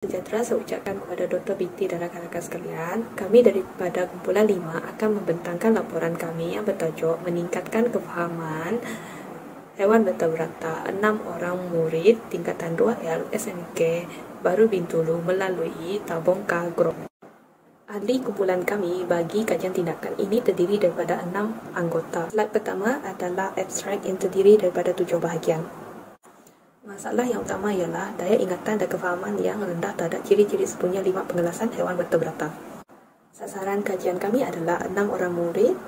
Sejahtera saya ucapkan kepada Dr. Binti dan rakan-rakan sekalian. Kami daripada kumpulan 5 akan membentangkan laporan kami yang bertajuk meningkatkan kefahaman hewan vertebrata 6 orang murid tingkatan 2L SMK Baru Bintulu melalui tabung Kagro. Ahli kumpulan kami bagi kajian tindakan ini terdiri daripada 6 anggota. Slide pertama adalah abstrak yang terdiri daripada 7 bahagian. Masalah yang utama ialah daya ingatan dan kefahaman yang rendah terhadap ciri-ciri sepunya 5 pengelasan hewan vertebrata. Sasaran kajian kami adalah 6 orang murid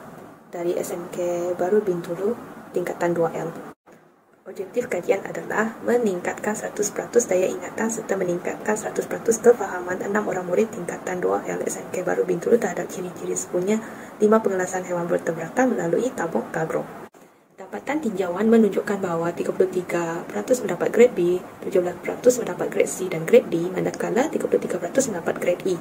dari SMK Baru Bintulu tingkatan 2L. Objektif kajian adalah meningkatkan 100% daya ingatan serta meningkatkan 100% kefahaman 6 orang murid tingkatan 2L SMK Baru Bintulu terhadap ciri-ciri sepunya 5 pengelasan hewan vertebrata melalui tabung Kagro. Dapatan tinjauan menunjukkan bahawa 33% mendapat grade B, 17% mendapat grade C dan grade D, manakala 33% mendapat grade E.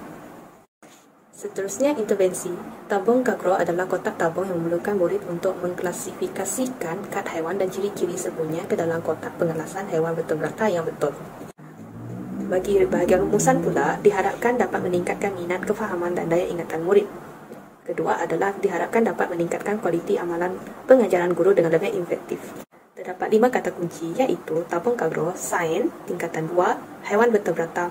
Seterusnya, intervensi. Tabung Kagro adalah kotak tabung yang memerlukan murid untuk mengklasifikasikan kad haiwan dan ciri-ciri sepunya ke dalam kotak pengelasan hewan vertebrata yang betul. Bagi bahagian rumusan pula, diharapkan dapat meningkatkan minat, kefahaman dan daya ingatan murid. Kedua adalah diharapkan dapat meningkatkan kualiti amalan pengajaran guru dengan lebih efektif. Terdapat 5 kata kunci iaitu tabung Kagro, sains, tingkatan 2, haiwan vertebrata,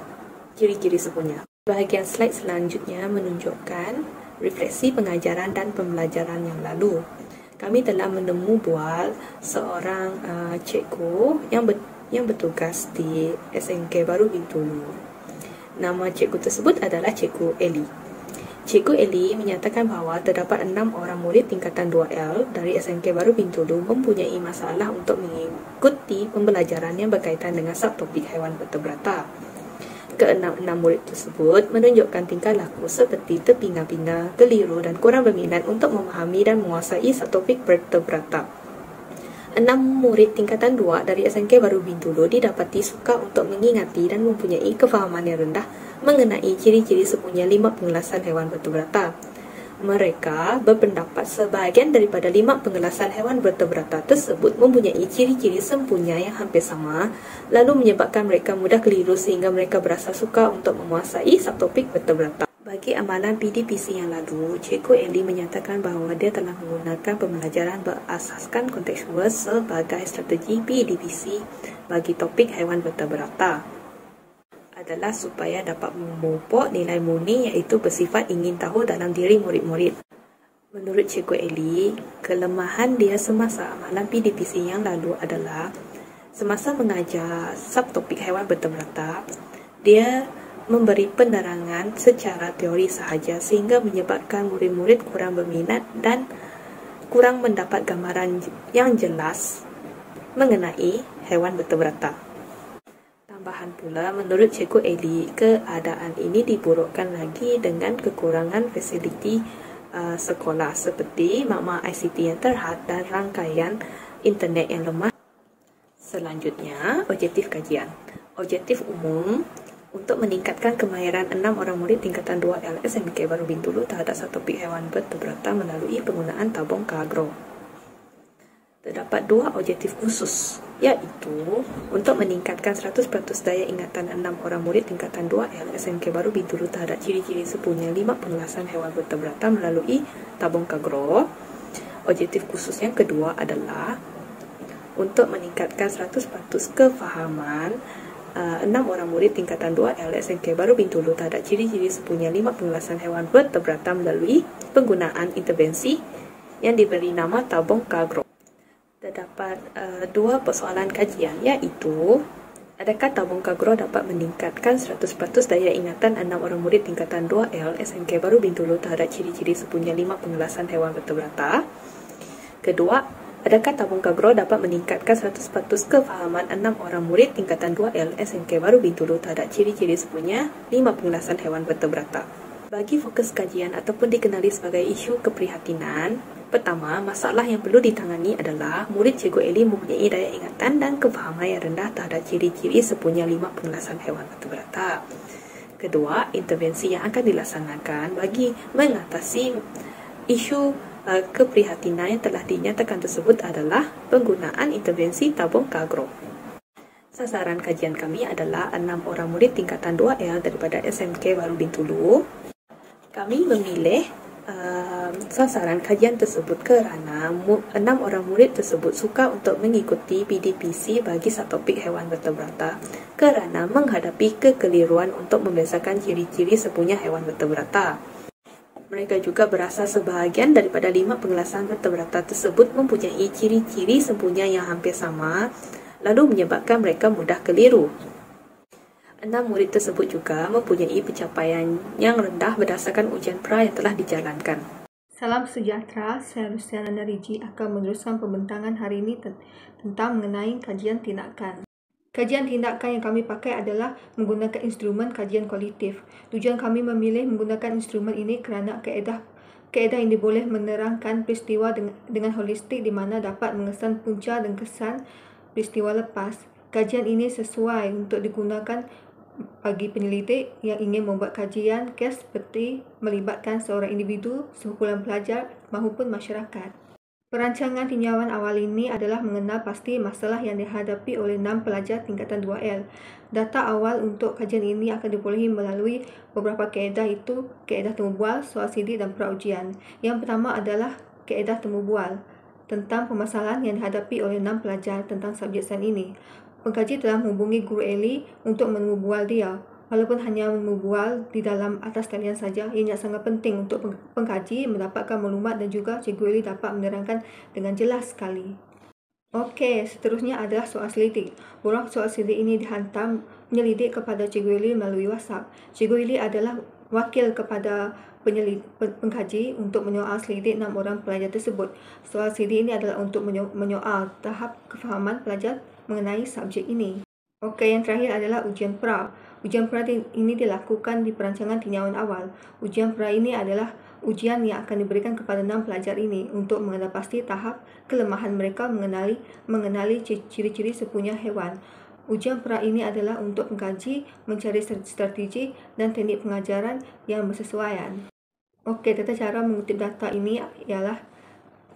ciri-ciri sepunya. Bahagian slide selanjutnya menunjukkan refleksi pengajaran dan pembelajaran yang lalu. Kami telah menemu bual seorang cikgu yang bertugas di SMK Baru Bintulu. Nama cikgu tersebut adalah Cikgu Eli. Cikgu Eli menyatakan bahawa terdapat 6 orang murid tingkatan 2L dari SMK Baru Bintulu mempunyai masalah untuk mengikuti pembelajaran yang berkaitan dengan subtopik haiwan vertebrata. Ke-6 murid tersebut menunjukkan tingkah laku seperti terpinga-pinga, keliru dan kurang berminat untuk memahami dan menguasai subtopik vertebrata. 6 murid tingkatan 2 dari SMK Baru Bintulu didapati suka untuk mengingati dan mempunyai kefahaman yang rendah mengenai ciri-ciri sepunya 5 pengelasan hewan vertebrata. Mereka berpendapat sebahagian daripada 5 pengelasan hewan vertebrata tersebut mempunyai ciri-ciri sempunya yang hampir sama, lalu menyebabkan mereka mudah keliru sehingga mereka berasa suka untuk menguasai subtopik vertebrata. Bagi amalan PDPC yang lalu, Cikgu Eli menyatakan bahawa dia telah menggunakan pembelajaran berasaskan kontekstual sebagai strategi PDPC bagi topik haiwan vertebrata adalah supaya dapat memupuk nilai murni iaitu bersifat ingin tahu dalam diri murid-murid. Menurut Cikgu Eli, kelemahan dia semasa amalan PDPC yang lalu adalah semasa mengajar subtopik haiwan vertebrata, dia memberi penerangan secara teori sahaja sehingga menyebabkan murid-murid kurang berminat dan kurang mendapat gambaran yang jelas mengenai haiwan vertebrata. Tambahan pula, menurut Cikgu Eli, keadaan ini diburukkan lagi dengan kekurangan fasiliti sekolah seperti makmal ICT yang terhad dan rangkaian internet yang lemah. Selanjutnya, objektif kajian. Objektif umum untuk meningkatkan kemahiran 6 orang murid tingkatan 2L SMK Baru Bintulu terhadap subtopik haiwan vertebrata melalui penggunaan tabung Kagro. Terdapat 2 objektif khusus, iaitu untuk meningkatkan 100% daya ingatan 6 orang murid tingkatan 2L SMK Baru Bintulu terhadap ciri-ciri sepunya 5 pengelasan hewan vertebrata melalui tabung Kagro. Objektif khusus yang kedua adalah untuk meningkatkan 100% kefahaman 6 orang murid tingkatan 2L SMK Baru Bintulu terhadap ciri-ciri sepunya 5 pengelasan hewan vertebrata melalui penggunaan intervensi yang diberi nama tabung Kagro. Terdapat 2 persoalan kajian, iaitu adakah tabung Kagro dapat meningkatkan 100% daya ingatan 6 orang murid tingkatan 2L SMK Baru Bintulu terhadap ciri-ciri sepunya 5 pengelasan hewan vertebrata. Kedua, adakah tabung Kagro dapat meningkatkan 100% kefahaman 6 orang murid tingkatan 2L SMK Baru Bintulu terhadap ciri-ciri sepunya 5 pengelasan hewan vertebrata. Bagi fokus kajian ataupun dikenali sebagai isu keprihatinan, pertama, masalah yang perlu ditangani adalah murid Cikgu Eli mempunyai daya ingatan dan kefahaman yang rendah terhadap ciri-ciri sepunya 5 pengelasan hewan vertebrata. Kedua, intervensi yang akan dilaksanakan bagi mengatasi isu keprihatinan yang telah dinyatakan tersebut adalah penggunaan intervensi tabung Kagro. Sasaran kajian kami adalah 6 orang murid tingkatan 2L daripada SMK Baru Bintulu. Kami memilih sasaran kajian tersebut kerana 6 orang murid tersebut suka untuk mengikuti PDPC bagi subtopik hewan vertebrata kerana menghadapi kekeliruan untuk membiasakan ciri-ciri sepunya hewan vertebrata. Mereka juga berasa sebahagian daripada 5 pengelasan vertebrata tersebut mempunyai ciri-ciri sempunya yang hampir sama, lalu menyebabkan mereka mudah keliru. 6 murid tersebut juga mempunyai pencapaian yang rendah berdasarkan ujian pra yang telah dijalankan. Salam sejahtera, saya Luciana Nariji akan meneruskan pembentangan hari ini tentang mengenai kajian tindakan. Kajian tindakan yang kami pakai adalah menggunakan instrumen kajian kualitatif. Tujuan kami memilih menggunakan instrumen ini kerana kaedah ini boleh menerangkan peristiwa dengan holistik di mana dapat mengesan punca dan kesan peristiwa lepas. Kajian ini sesuai untuk digunakan bagi penyelidik yang ingin membuat kajian kes seperti melibatkan seorang individu, sekumpulan pelajar maupun masyarakat. Perancangan tinjauan awal ini adalah mengenal pasti masalah yang dihadapi oleh 6 pelajar tingkatan 2L. Data awal untuk kajian ini akan diperolehi melalui beberapa kaedah, iaitu kaedah temu bual, soal sidik dan pra-ujian. Yang pertama adalah kaedah temu bual tentang permasalahan yang dihadapi oleh 6 pelajar tentang subjek sains ini. Pengkaji telah menghubungi Guru Eli untuk menemu bual dia. Walaupun hanya menemu bual di dalam atas talian saja, ianya sangat penting untuk pengkaji mendapatkan maklumat dan juga Cikgu Eli dapat menerangkan dengan jelas sekali. Okey, seterusnya adalah soal selidik. Borang soal selidik ini dihantar penyelidik kepada Cikgu Eli melalui WhatsApp. Cikgu Eli adalah wakil kepada pengkaji untuk menyoal selidik 6 orang pelajar tersebut. Soal selidik ini adalah untuk menyoal tahap kefahaman pelajar mengenai subjek ini. Okey, yang terakhir adalah ujian pra. Ujian pra ini dilakukan di perancangan tinjauan awal. Ujian pra ini adalah ujian yang akan diberikan kepada 6 pelajar ini untuk mengenal pasti tahap kelemahan mereka mengenali ciri-ciri sepunya hewan. Ujian pra ini adalah untuk pengkaji mencari strategi dan teknik pengajaran yang bersesuaian. Okey, tata cara mengutip data ini ialah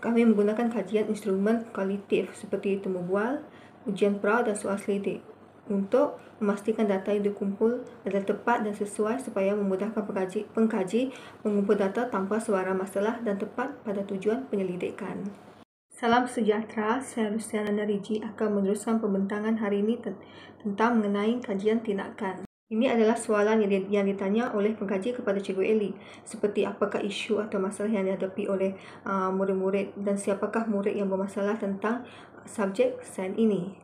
kami menggunakan kajian instrumen kualitatif seperti temu bual, ujian pra dan soal selidik untuk memastikan data yang dikumpul adalah tepat dan sesuai supaya memudahkan pengkaji mengumpul data tanpa suara masalah dan tepat pada tujuan penyelidikan. Salam sejahtera, saya Luciana Nariji akan meneruskan pembentangan hari ini tentang mengenai kajian tindakan. Ini adalah soalan yang ditanya oleh pengkaji kepada Cikgu Eli, seperti apakah isu atau masalah yang dihadapi oleh murid-murid dan siapakah murid yang bermasalah tentang subjek sains ini.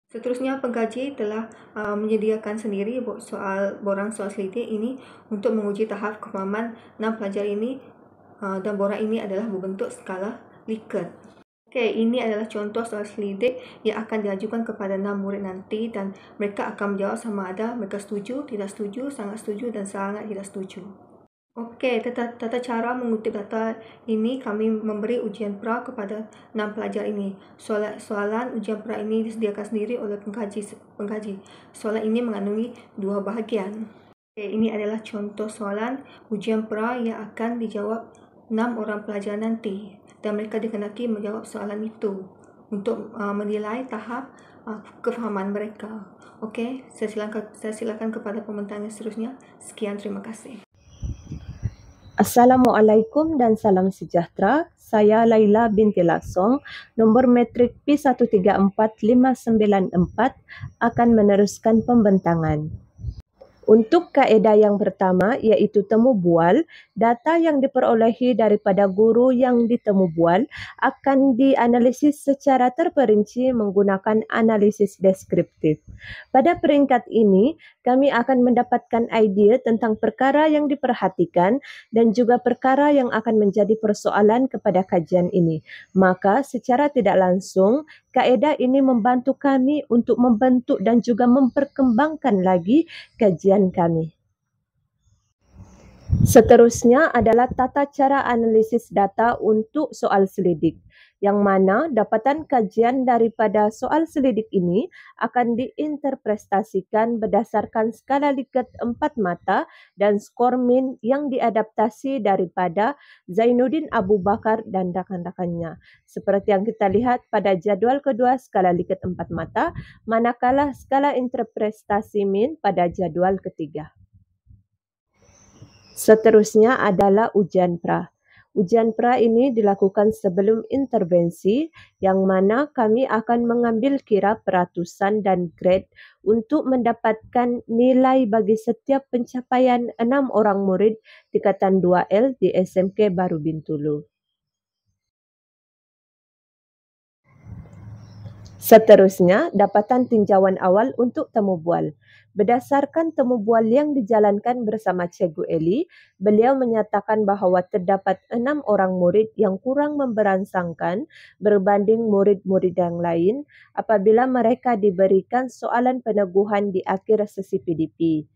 Seterusnya, pengkaji telah menyediakan sendiri borang soal selidik ini untuk menguji tahap kefahaman 6 pelajar ini dan borang ini adalah berbentuk skala Likert. Okey, ini adalah contoh soal selidik yang akan diajukan kepada 6 murid nanti dan mereka akan menjawab sama ada mereka setuju, tidak setuju, sangat setuju dan sangat tidak setuju. Okey, tata cara mengutip data ini kami memberi ujian pra kepada 6 pelajar ini. Soalan ujian pra ini disediakan sendiri oleh pengkaji. Soalan ini mengandungi 2 bahagian. Okey, ini adalah contoh soalan ujian pra yang akan dijawab 6 orang pelajar nanti dan mereka dikehendaki menjawab soalan itu untuk menilai tahap kefahaman mereka. Okey, saya silakan kepada pembentang yang seterusnya. Sekian, terima kasih. Assalamualaikum dan salam sejahtera. Saya Laila binti Laksong, nombor matrik P134594 akan meneruskan pembentangan. Untuk kaedah yang pertama iaitu temu bual, data yang diperolehi daripada guru yang ditemu bual akan dianalisis secara terperinci menggunakan analisis deskriptif. Pada peringkat ini, kami akan mendapatkan idea tentang perkara yang diperhatikan dan juga perkara yang akan menjadi persoalan kepada kajian ini. Maka secara tidak langsung, kaedah ini membantu kami untuk membentuk dan juga memperkembangkan lagi kajian kami. Seterusnya adalah tata cara analisis data untuk soal selidik. yang mana dapatan kajian daripada soal selidik ini akan diinterpretasikan berdasarkan skala Likert 4 mata dan skor min yang diadaptasi daripada Zainuddin Abu Bakar dan rakan-rakannya. Seperti yang kita lihat pada jadual kedua skala Likert 4 mata, manakala skala interpretasi min pada jadual ketiga. Seterusnya adalah ujian pra. Ujian pra ini dilakukan sebelum intervensi yang mana kami akan mengambil kira peratusan dan grade untuk mendapatkan nilai bagi setiap pencapaian 6 orang murid tingkatan 2L di SMK Baru Bintulu. Seterusnya, dapatan tinjauan awal untuk temu bual. Berdasarkan temu bual yang dijalankan bersama Cikgu Eli, beliau menyatakan bahawa terdapat 6 orang murid yang kurang memberansangkan berbanding murid-murid yang lain apabila mereka diberikan soalan peneguhan di akhir sesi PDP.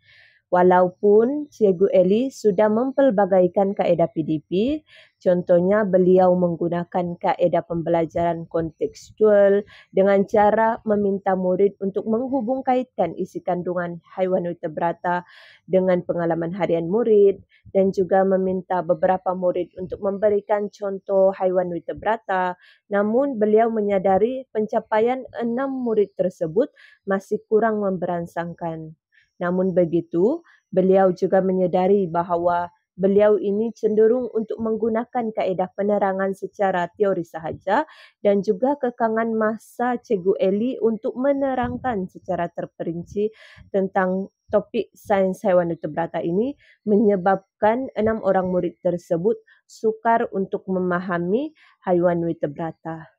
Walaupun Cikgu Eli sudah mempelbagaikan kaedah PDP, contohnya beliau menggunakan kaedah pembelajaran kontekstual dengan cara meminta murid untuk menghubung kaitkan isi kandungan haiwan vertebrata dengan pengalaman harian murid dan juga meminta beberapa murid untuk memberikan contoh haiwan vertebrata. Namun beliau menyadari pencapaian 6 murid tersebut masih kurang memberansangkan. Namun begitu, beliau juga menyedari bahawa beliau ini cenderung untuk menggunakan kaedah penerangan secara teori sahaja dan juga kekangan masa Cikgu Eli untuk menerangkan secara terperinci tentang topik sains haiwan vertebrata ini menyebabkan 6 orang murid tersebut sukar untuk memahami haiwan vertebrata.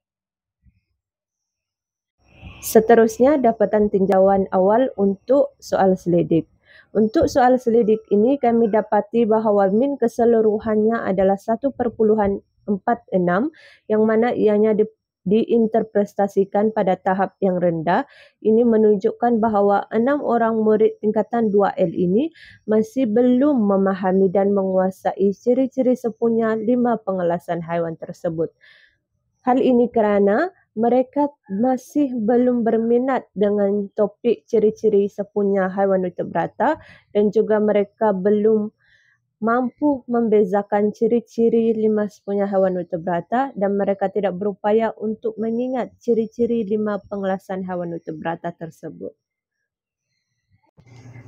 Seterusnya, dapatan tinjauan awal untuk soal selidik. Untuk soal selidik ini, kami dapati bahawa min keseluruhannya adalah 1.46 yang mana ianya diinterpretasikan pada tahap yang rendah. Ini menunjukkan bahawa 6 orang murid tingkatan 2L ini masih belum memahami dan menguasai ciri-ciri sepunya 5 pengelasan haiwan tersebut. Hal ini kerana mereka masih belum berminat dengan topik ciri-ciri sepunya haiwan vertebrata dan juga mereka belum mampu membezakan ciri-ciri 5 sepunya haiwan vertebrata dan mereka tidak berupaya untuk mengingat ciri-ciri 5 pengelasan haiwan vertebrata tersebut.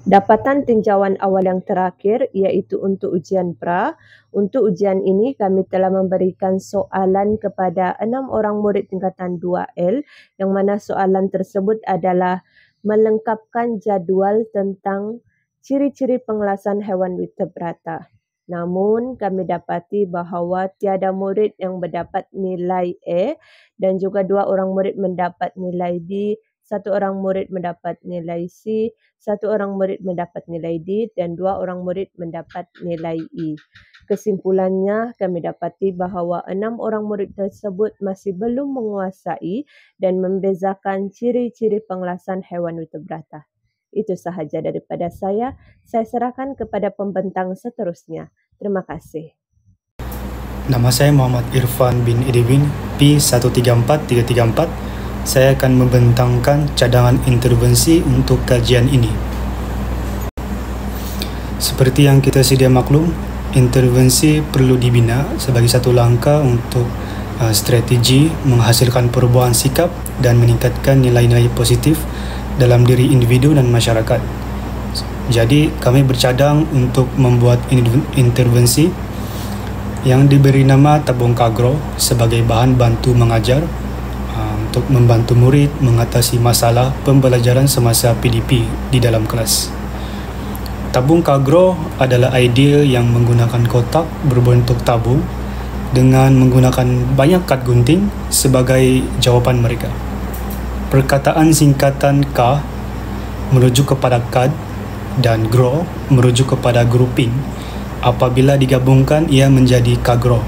Dapatan tinjauan awal yang terakhir iaitu untuk ujian pra. Untuk ujian ini kami telah memberikan soalan kepada 6 orang murid tingkatan 2L yang mana soalan tersebut adalah melengkapkan jadual tentang ciri-ciri pengelasan haiwan vertebrata. Namun kami dapati bahawa tiada murid yang mendapat nilai A dan juga 2 orang murid mendapat nilai B, 1 orang murid mendapat nilai C, 1 orang murid mendapat nilai D dan 2 orang murid mendapat nilai E. Kesimpulannya, kami dapati bahawa 6 orang murid tersebut masih belum menguasai dan membezakan ciri-ciri pengelasan haiwan vertebrata. Itu sahaja daripada saya. Saya serahkan kepada pembentang seterusnya. Terima kasih. Nama saya Muhammad Irfan bin Edwin, P134334. Saya akan membentangkan cadangan intervensi untuk kajian ini. Seperti yang kita sedia maklum, intervensi perlu dibina sebagai satu langkah untuk strategi menghasilkan perubahan sikap dan meningkatkan nilai-nilai positif dalam diri individu dan masyarakat. Jadi, kami bercadang untuk membuat intervensi yang diberi nama tabung kagro sebagai bahan bantu mengajar untuk membantu murid mengatasi masalah pembelajaran semasa PDP di dalam kelas. Tabung kagro adalah idea yang menggunakan kotak berbentuk tabung dengan menggunakan banyak kad gunting sebagai jawapan mereka. Perkataan singkatan K merujuk kepada kad dan gro merujuk kepada grouping. Apabila digabungkan, ia menjadi kagro.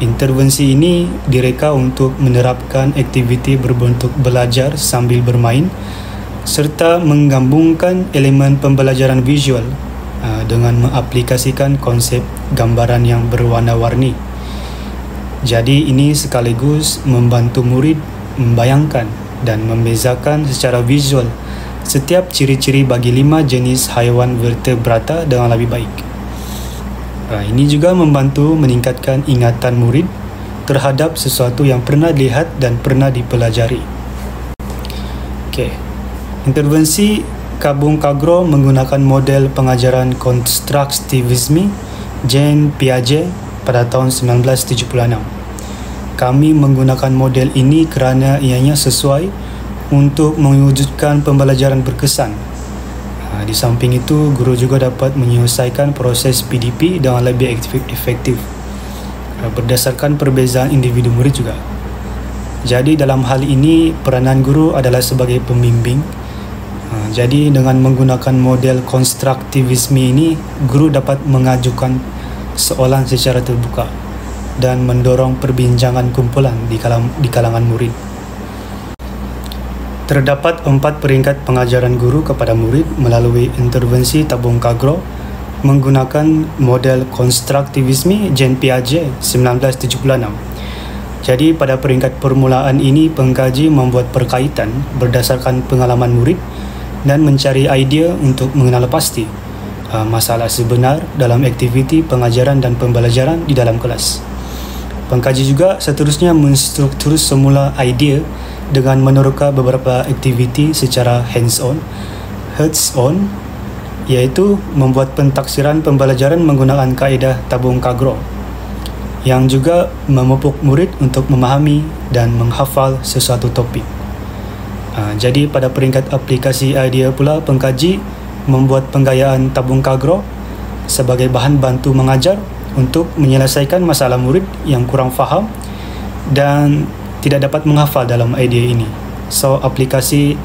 Intervensi ini direka untuk menerapkan aktiviti berbentuk belajar sambil bermain serta menggabungkan elemen pembelajaran visual dengan mengaplikasikan konsep gambaran yang berwarna-warni. Jadi ini sekaligus membantu murid membayangkan dan membezakan secara visual setiap ciri-ciri bagi 5 jenis haiwan vertebrata dengan lebih baik. Ini juga membantu meningkatkan ingatan murid terhadap sesuatu yang pernah dilihat dan pernah dipelajari. Intervensi Kabung Kagro menggunakan model pengajaran konstruktivisme Jean Piaget pada tahun 1976. Kami menggunakan model ini kerana ianya sesuai untuk mewujudkan pembelajaran berkesan. Di samping itu, guru juga dapat menyelesaikan proses PDP dengan lebih efektif berdasarkan perbezaan individu murid juga. Jadi dalam hal ini, peranan guru adalah sebagai pembimbing. Jadi dengan menggunakan model konstruktivisme ini, guru dapat mengajukan soalan secara terbuka dan mendorong perbincangan kumpulan di kalangan murid. Terdapat 4 peringkat pengajaran guru kepada murid melalui intervensi tabung Kagro menggunakan model konstruktivisme Jean Piaget 1976. Jadi pada peringkat permulaan ini, pengkaji membuat perkaitan berdasarkan pengalaman murid dan mencari idea untuk mengenal pasti masalah sebenar dalam aktiviti pengajaran dan pembelajaran di dalam kelas. Pengkaji juga seterusnya menstruktur semula idea dengan meneroka beberapa aktiviti secara hands-on, iaitu membuat pentaksiran pembelajaran menggunakan kaedah tabung Kagro yang juga memupuk murid untuk memahami dan menghafal sesuatu topik. Jadi pada peringkat aplikasi idea pula, pengkaji membuat penggayaan tabung Kagro sebagai bahan bantu mengajar untuk menyelesaikan masalah murid yang kurang faham dan tidak dapat menghafal dalam idea ini. So, aplikasi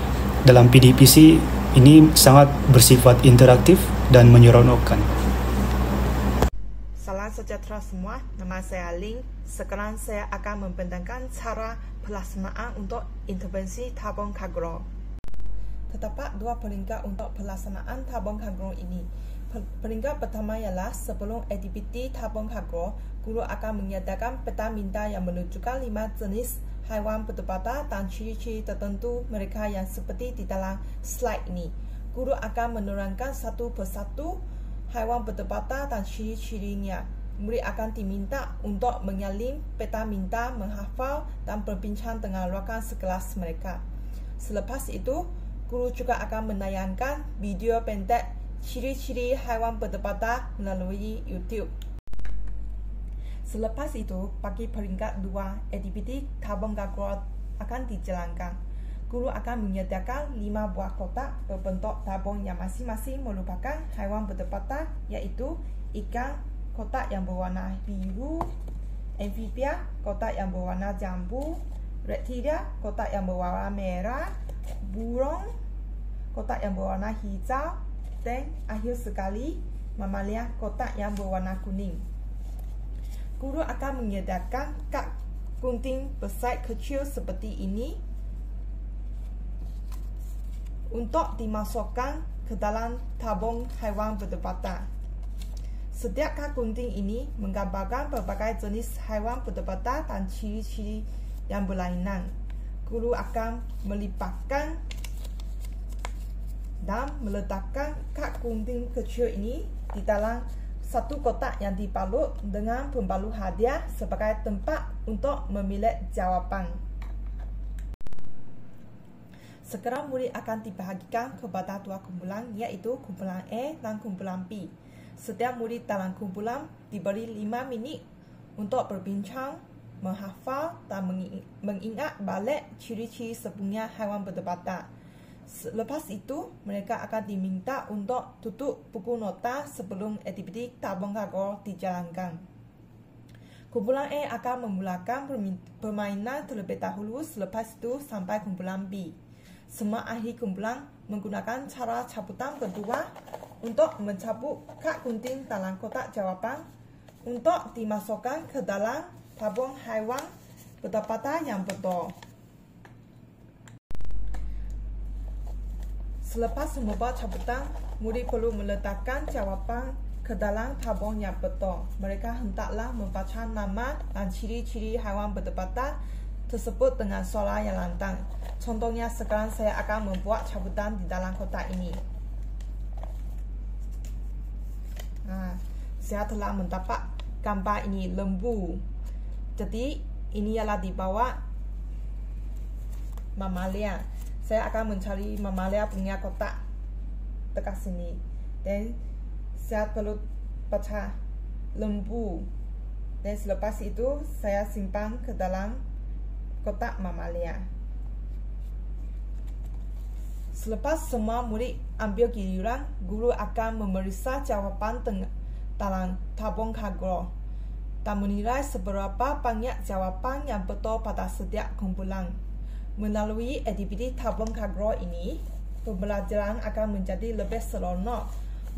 dalam PDPC ini sangat bersifat interaktif dan menyeronokkan. Salam sejahtera semua, nama saya Ling. Sekarang saya akan membentangkan cara pelaksanaan untuk intervensi tabung Kagro. Terdapat 2 peringkat untuk pelaksanaan tabung Kagro ini. Peringkat pertama ialah sebelum aktiviti tabung Kagro, guru akan menyediakan peta minda yang menunjukkan 5 jenis haiwan vertebrata dan ciri-ciri tertentu mereka yang seperti di dalam slide ini. Guru akan menerangkan satu persatu haiwan vertebrata dan ciri-cirinya. Murid akan diminta untuk menyalin peta minda, menghafal dan berbincang dengan rakan sekelas mereka. Selepas itu, guru juga akan menayangkan video pendek ciri-ciri haiwan vertebrata melalui YouTube. Selepas itu, bagi peringkat 2, aktiviti tabung Kagro akan dijalankan. Guru akan menyediakan 5 buah kotak berbentuk tabung yang masing-masing merupakan haiwan vertebrata, iaitu ikan, kotak yang berwarna biru, amfibia, kotak yang berwarna jambu, reptilia, kotak yang berwarna merah, burung, kotak yang berwarna hijau, dan akhir sekali, mamalia, kotak yang berwarna kuning. Guru akan menyediakan kad gunting besar kecil seperti ini untuk dimasukkan ke dalam tabung haiwan vertebrata. Setiap kad gunting ini menggambarkan berbagai jenis haiwan vertebrata dan ciri-ciri yang berlainan. Guru akan melipatkan dan meletakkan kad gunting kecil ini di dalam satu kotak yang dibalut dengan pembalut hadiah sebagai tempat untuk memilih jawapan. Sekarang murid akan dibahagikan kepada 2 kumpulan, iaitu kumpulan A dan kumpulan B. Setiap murid dalam kumpulan diberi 5 minit untuk berbincang, menghafal dan mengingat balik ciri-ciri sebenarnya haiwan vertebrata. Selepas itu, mereka akan diminta untuk tutup buku nota sebelum aktiviti tabung Kagro dijalankan. Kumpulan A akan memulakan permainan terlebih dahulu, selepas itu sampai kumpulan B. Semua ahli kumpulan menggunakan cara cabutan berdua untuk mencabut kad gunting dalam kotak jawapan untuk dimasukkan ke dalam tabung haiwan vertebrata yang betul. Selepas membuat cabutan, murid perlu meletakkan jawapan ke dalam tabung yang betul. Mereka hendaklah membaca nama dan ciri-ciri haiwan bertempatan tersebut dengan suara yang lantang. Contohnya, sekarang saya akan membuat cabutan di dalam kotak ini. Saya telah mendapat gambar ini, lembu. Jadi, ini ialah di bawah mamalia. Saya akan mencari mamalia punya kotak dekat sini. Dan saya perlu baca lembu. Dan selepas itu, saya simpan ke dalam kotak mamalia. Selepas semua murid ambil giliran, guru akan memeriksa jawapan dalam tabung kagro dan menilai seberapa banyak jawapan yang betul pada setiap kumpulan. Melalui aktiviti tabung kagro ini, pembelajaran akan menjadi lebih seronok.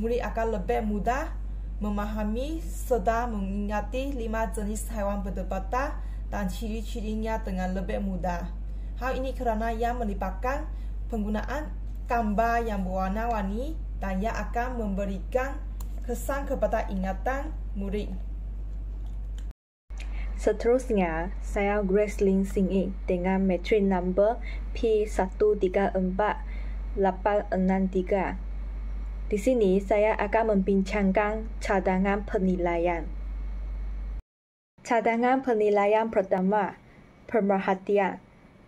Murid akan lebih mudah memahami serta mengingati 5 jenis haiwan bertempatan dan ciri-cirinya dengan lebih mudah. Hal ini kerana yang melibatkan penggunaan gambar yang berwarna-warni dan yang akan memberikan kesan kepada ingatan murid. Seterusnya, saya Grace Lin Singing dengan matric number P1348863. Di sini saya akan membincangkan cadangan penilaian. Cadangan penilaian pertama, pemerhatian.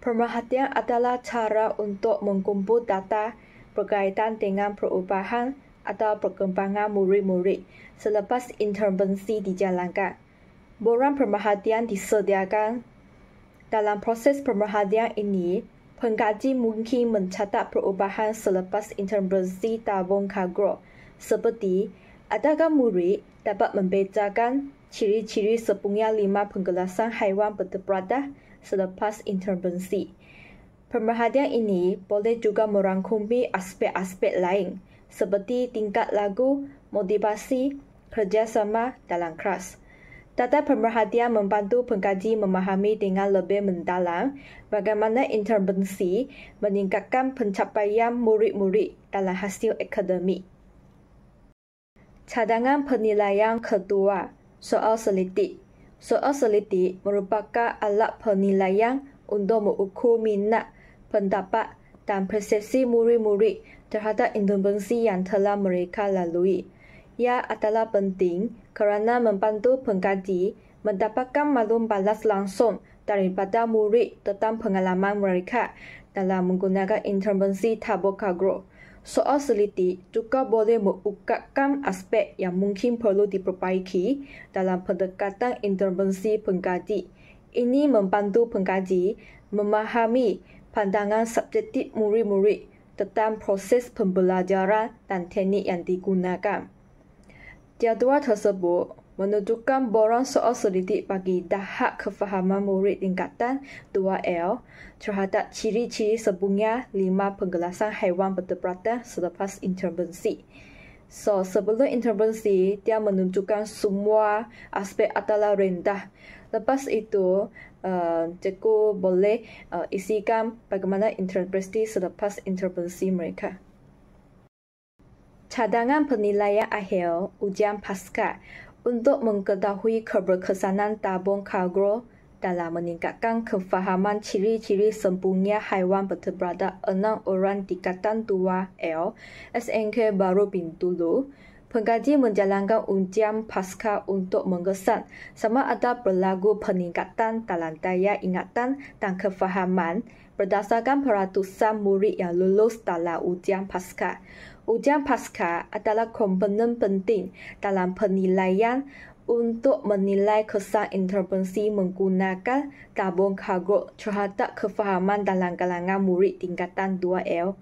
Pemerhatian adalah cara untuk mengumpul data berkaitan dengan perubahan atau perkembangan murid-murid selepas intervensi dijalankan. Borang pemerhatian disediakan. Dalam proses pemerhatian ini, pengkaji mungkin mencatat perubahan selepas intervensi tabung kagro, seperti adakah murid dapat membedakan ciri-ciri sepunya 5 penggelasan haiwan bertempatan selepas intervensi. Pemerhatian ini boleh juga merangkumi aspek-aspek lain, seperti tingkat lagu, motivasi, kerjasama dalam kelas. Data pemerhatian membantu pengkaji memahami dengan lebih mendalam bagaimana intervensi meningkatkan pencapaian murid-murid dalam hasil akademik. Cadangan penilaian kedua, soal selidik. Soal selidik merupakan alat penilaian untuk mengukur minat, pendapat dan persepsi murid-murid terhadap intervensi yang telah mereka lalui. Ia adalah penting kerana membantu pengkaji mendapatkan maklum balas langsung daripada murid tentang pengalaman mereka dalam menggunakan intervensi tabung kagro. Soal selidik juga boleh mengungkapkan aspek yang mungkin perlu diperbaiki dalam pendekatan intervensi pengkaji. Ini membantu pengkaji memahami pandangan subjektif murid-murid tentang proses pembelajaran dan teknik yang digunakan. Jadual tersebut menunjukkan borang soal selidik bagi tahap kefahaman murid tingkatan 2L terhadap ciri-ciri sepunya 5 penggelasan haiwan bertempatan selepas intervensi. Sebelum intervensi, dia menunjukkan semua aspek adalah rendah. Lepas itu, cikgu boleh isikan bagaimana interpretasi selepas intervensi mereka. Cadangan penilaian akhir ujian pasca untuk mengetahui keberkesanan tabung kagro dalam meningkatkan kefahaman ciri-ciri sempurna haiwan bertempatan 6 orang tingkatan 2L SNK Baru Bintulu. Pengkaji menjalankan ujian pasca untuk mengesan sama ada berlaku peningkatan dalam daya ingatan dan kefahaman berdasarkan peratusan murid yang lulus dalam ujian pasca. Ujian pasca adalah komponen penting dalam penilaian untuk menilai kesan intervensi menggunakan tabung kagro terhadap kefahaman dalam kalangan murid tingkatan 2L.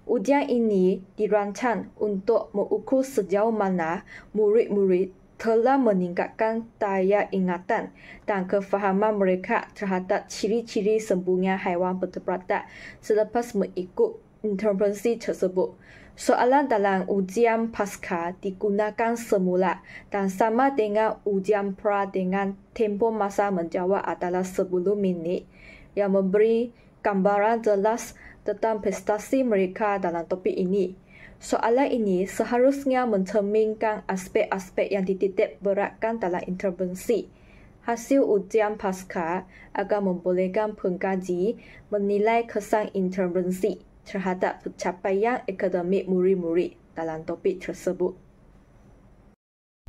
Ujian ini dirancang untuk mengukur sejauh mana murid-murid telah meningkatkan daya ingatan dan kefahaman mereka terhadap ciri-ciri sempurna haiwan bertempatan selepas mengikut intervensi tersebut. Soalan dalam ujian pasca digunakan semula dan sama dengan ujian pra dengan tempoh masa menjawab adalah 10 minit yang memberi gambaran jelas tentang prestasi mereka dalam topik ini. Soalan ini seharusnya mencerminkan aspek-aspek yang dititik beratkan dalam intervensi. Hasil ujian pasca akan membolehkan pengkaji menilai kesan intervensi terhadap pencapaian akademik murid-murid dalam topik tersebut.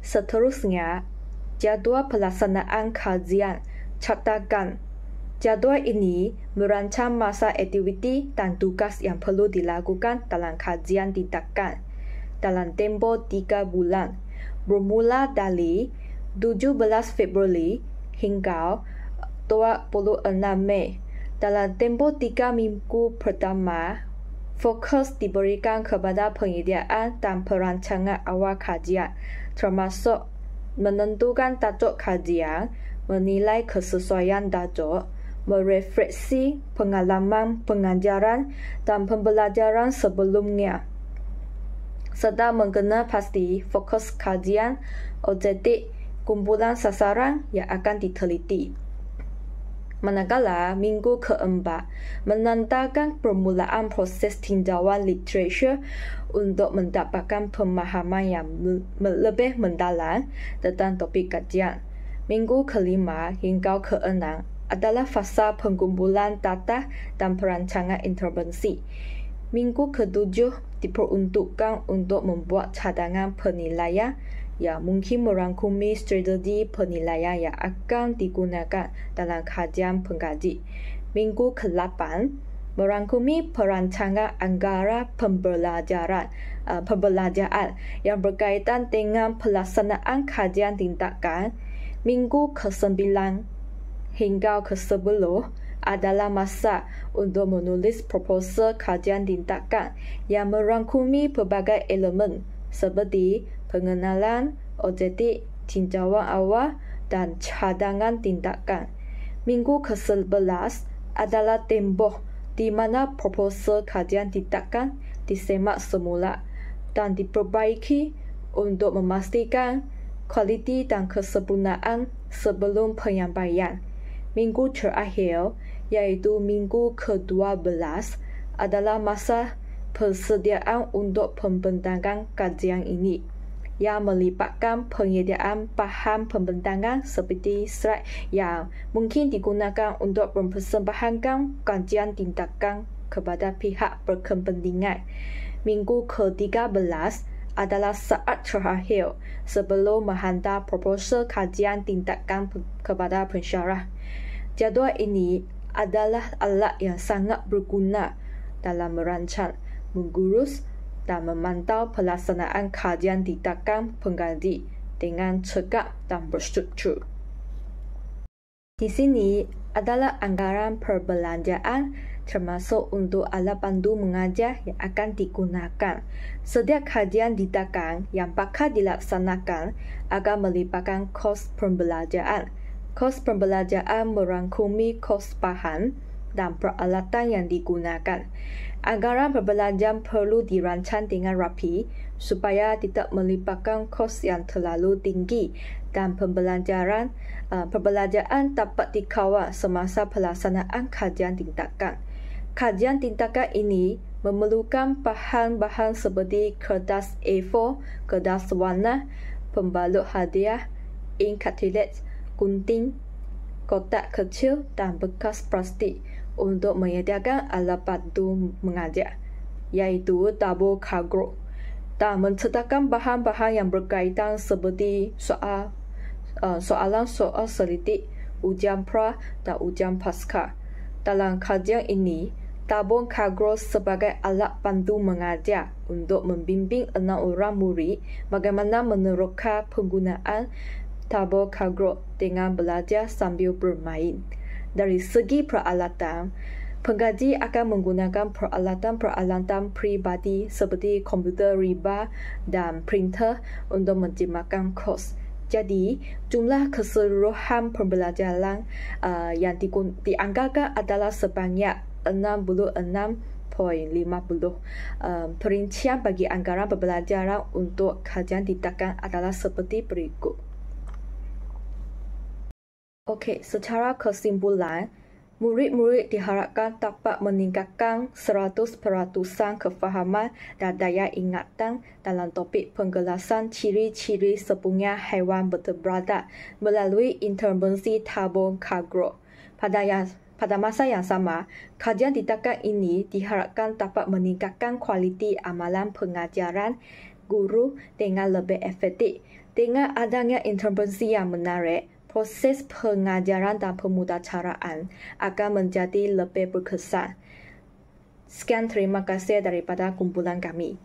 Seterusnya, jadual pelaksanaan kajian catakan. Jadual ini merancang masa aktiviti dan tugas yang perlu dilakukan dalam kajian tindakan dalam tempoh 3 bulan, bermula dari 17 Februari hingga 26 Mei. Dalam tempoh 3 minggu pertama, fokus diberikan kepada penyediaan dan perancangan awal kajian, termasuk menentukan tajuk kajian, menilai kesesuaian tajuk, merefleksi pengalaman pengajaran dan pembelajaran sebelumnya, serta mengenal pasti fokus kajian, objektif, kumpulan sasaran yang akan diteliti. Manakala minggu keempat menandakan permulaan proses tinjauan literatur untuk mendapatkan pemahaman yang lebih mendalam tentang topik kajian. Minggu kelima hingga keenam adalah fasa pengumpulan data dan perancangan intervensi. Minggu ketujuh diperuntukkan untuk membuat cadangan penilaian yang mungkin merangkumi strategi penilaian yang akan digunakan dalam kajian pengkaji. Minggu ke-8 merangkumi perancangan anggaran pembelajaran yang berkaitan dengan pelaksanaan kajian tindakan. Minggu ke-9 hingga ke-10 adalah masa untuk menulis proposal kajian tindakan yang merangkumi pelbagai elemen seperti pengenalan, objektif, tinjauan awal dan cadangan tindakan. Minggu ke-11 adalah tempoh di mana proposal kajian tindakan disemak semula dan diperbaiki untuk memastikan kualiti dan kesempurnaan sebelum penyampaian. Minggu terakhir, iaitu minggu ke-12, adalah masa persediaan untuk pembentangan kajian ini, yang melibatkan penyediaan bahan pembentangan seperti slide yang mungkin digunakan untuk mempersembahkan kajian tindakan kepada pihak berkepentingan. Minggu ke-13 adalah saat terakhir sebelum menghantar proposal kajian tindakan kepada pensyarah. Jadual ini adalah alat yang sangat berguna dalam merancang, mengurus dan memantau pelaksanaan kajian tindakan pengkaji dengan cekap dan berstruktur. Di sini adalah anggaran perbelanjaan termasuk untuk alat pandu mengajar yang akan digunakan. Setiap kajian tindakan yang bakal dilaksanakan akan melibatkan kos pembelajaran. Kos pembelajaran merangkumi kos bahan dan peralatan yang digunakan. Anggaran perbelanjaan perlu dirancang dengan rapi supaya tidak melibatkan kos yang terlalu tinggi dan perbelanjaan dapat dikawal semasa pelaksanaan kajian tindakan. Kajian tindakan ini memerlukan bahan-bahan seperti kertas A4, kertas warna, pembalut hadiah, ink cartridge, gunting, kotak kecil dan bekas plastik untuk menyediakan alat bantu mengajar, iaitu tabur kagro, dan mencetakkan bahan-bahan yang berkaitan seperti soalan-soal selidik, ujian pra dan ujian pasca. Dalam kajian ini, tabung kagro sebagai alat bantu mengajar untuk membimbing 6 orang murid bagaimana menerapkan penggunaan tabung kagro dengan belajar sambil bermain. Dari segi peralatan, pengkaji akan menggunakan peralatan peribadi seperti komputer riba dan printer untuk menjimatkan kos. Jadi, jumlah keseluruhan pembelajaran yang dianggarkan adalah sebanyak 66.50. Perincian bagi anggaran pembelajaran untuk kajian tindakan adalah seperti berikut. Okey, secara kesimpulan, Murid-murid diharapkan dapat meningkatkan 100% kefahaman dan daya ingatan dalam topik penjelasan ciri-ciri sepunya haiwan bertebradat melalui intervensi tabung kagro. Pada masa yang sama, kajian tindakan ini diharapkan dapat meningkatkan kualiti amalan pengajaran guru dengan lebih efektif. Dengan adanya intervensi yang menarik, proses pengajaran dan pemudacaraan akan menjadi lebih berkesan. Sekian terima kasih daripada kumpulan kami.